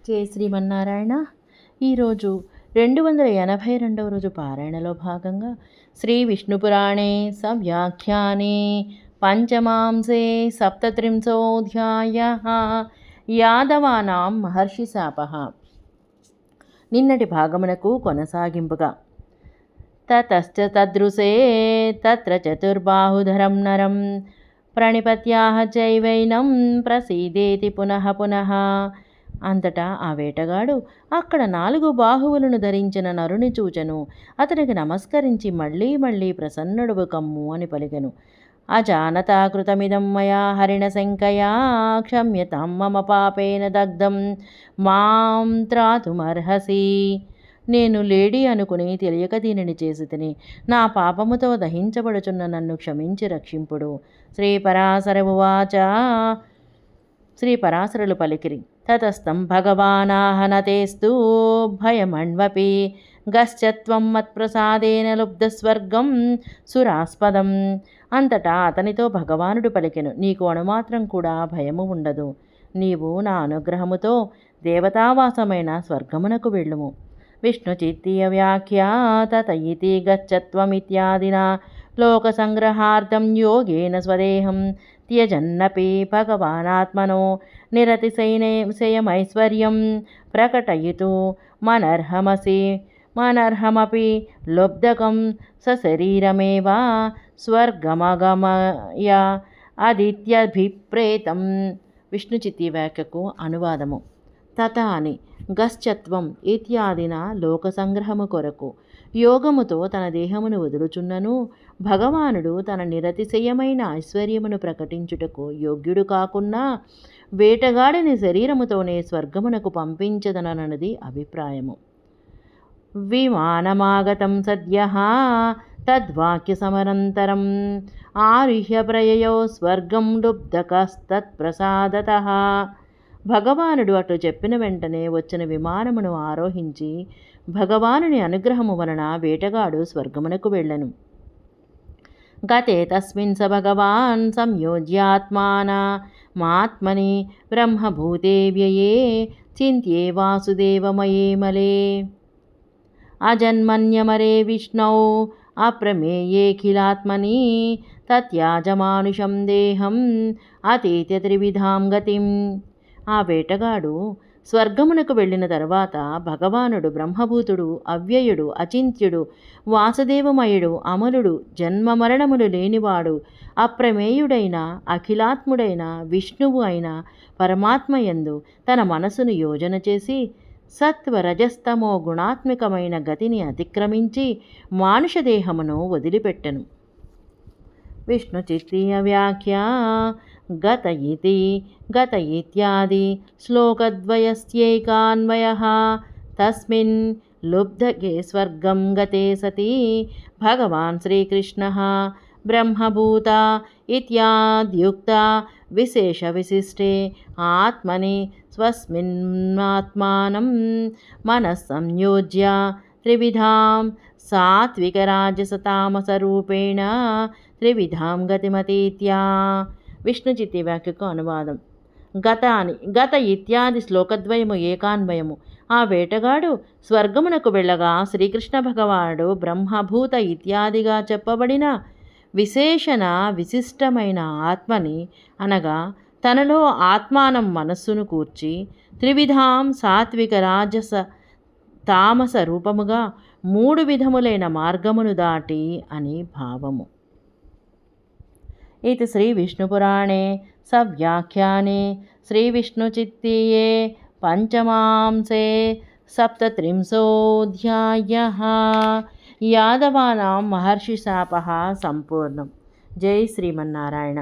జై శ్రీమన్నారాయణ. ఈరోజు 282వ రోజు పారాయణలో భాగంగా శ్రీ విష్ణుపురాణే సవ్యాఖ్యానే పంచమాంసే సప్తత్రింశోऽధ్యాయ యాదవానాం మహర్షి శాపః. నిన్నటి భాగమునకు కొనసాగింపుగా తతశ్చ తదృశే తత్ర చతుర్బాహుధరం నరం ప్రణిపత్యాహ చైవైనం ప్రసీదేతి పునః పునః. అంతటా ఆ వేటగాడు అక్కడ 4 బాహువులను ధరించిన నరుని చూచెను. అతనికి నమస్కరించి మళ్ళీ మళ్ళీ ప్రసన్నుడువు కమ్ము అని పలికెను. అజానతా కృతమిదం మయా హరిణశంకయా క్షమ్యతాం మమ పాపేన దగ్ధం మాం త్రాతుమర్హసి. నేను లేడీ అనుకుని తెలియక దీనిని చేసి తిని నా పాపముతో దహించబడుచున్న నన్ను క్షమించి రక్షింపుడు. శ్రీపరాశర ఉవాచ. శ్రీ పరాశరులు పలికిరి. తతస్థం భగవానాహనతేస్తు భయమణ్వపి గశ్చత్వం మత్ప్రసాదేన లుబ్ధస్వర్గం సురాస్పదం. అంతటా అతనితో భగవానుడు పలికెను, నీకు అణుమాత్రం కూడా భయము ఉండదు. నీవు నా అనుగ్రహముతో దేవతావాసమైన స్వర్గమునకు వెళ్ళుము. విష్ణుచిత్తీయ వ్యాఖ్యా తత ఇతి గచ్చత్వమిత్యాదినా లోకసంగ్రహార్థం యోగేన స్వదేహం త్యజన్నపి భగవానాత్మనో నిరతిశయమైశ్వర్యం ప్రకటయితు మనర్హమపి లుబ్ధకం సశరీరమేవ స్వర్గమగమయ అదిత్యభిప్రేతం. విష్ణుచిత్తి వ్యాఖ్యకు అనువాదము. తత అని గశ్చత్వం ఇత్యాదిన లోక సంగ్రహము కొరకు యోగముతో తన దేహమును వదులుచున్నను భగవానుడు తన నిరతిశయమైన ఐశ్వర్యమును ప్రకటించుటకు యోగ్యుడు కాకున్నా వేటగాడిని శరీరముతోనే స్వర్గమునకు పంపించదనన్నది అభిప్రాయము. విమానమాగతం సద్యః తద్వాక్య సమనంతరం ఆరుహ్య ప్రయయో స్వర్గం లుబ్ధకస్తత్ప్రసాదతః. భగవానుడు అట్లు చెప్పిన వెంటనే వచ్చిన విమానమును ఆరోహించి భగవానుని అనుగ్రహము వలన వేటగాడు స్వర్గమునకు వెళ్ళెను. గతే తస్మిన్ స భగవాన్ సంయోజ్యాత్మానమాత్మని బ్రహ్మభూతే వ్యయే చింత్యే వాసుదేవమయే మలే. అజన్మన్యమరే విష్ణౌ అప్రమేయేఖిలాత్మని తత్యాజమానుషం దేహం అతీత్య త్రివిధాం గతిం. ఆ వేటగాడు స్వర్గమునకు వెళ్ళిన తరువాత భగవానుడు బ్రహ్మభూతుడు, అవ్యయుడు, అచింత్యుడు, వాసుదేవమయుడు, అమలుడు, జన్మ మరణములు లేనివాడు, అప్రమేయుడైన అఖిలాత్ముడైన విష్ణువు అయిన పరమాత్మయందు తన మనసును యోజన చేసి సత్వరజస్తమో గుణాత్మకమైన గతిని అతిక్రమించి మానుషదేహమును వదిలిపెట్టెను. విష్ణుచిత్తీయ వ్యాఖ్య గత ఇత్యాది శ్లోకద్వయస్యైకాన్వయః తస్మిన్ లుబ్ధకే స్వర్గం గతే సతి భగవాన్ శ్రీకృష్ణః బ్రహ్మభూత ఇత్యాద్యుక్త విశేష విశిష్టే ఆత్మని స్వస్మిన్నాత్మానం మనస్సంయోజ్య త్రివిధాం సాత్వికరాజసతామసరూపేణ త్రివిధాం గతిమతీత్యా. విష్ణుచిత్తి వ్యాఖ్యకు అనువాదం. గత ఇత్యాది శ్లోకద్వయము ఏకాన్వయము. ఆ వేటగాడు స్వర్గమునకు వెళ్ళగా శ్రీకృష్ణ భగవానుడు బ్రహ్మభూత ఇత్యాదిగా చెప్పబడిన విశిష్టమైన ఆత్మని అనగా తనలో ఆత్మానం మనస్సును కూర్చి త్రివిధాం సాత్విక రాజస తామస రూపముగా 3 విధములైన మార్గమును దాటి అని భావము. ఇది శ్రీ విష్ణుపురాణే సవ్యాఖ్యానే శ్రీ విష్ణుచిత్తీయే పంచమాంసే సప్తత్రింశోऽధ్యాయః యాదవానాం మహర్షి శాపః సంపూర్ణం. జై శ్రీమన్నారాయణ.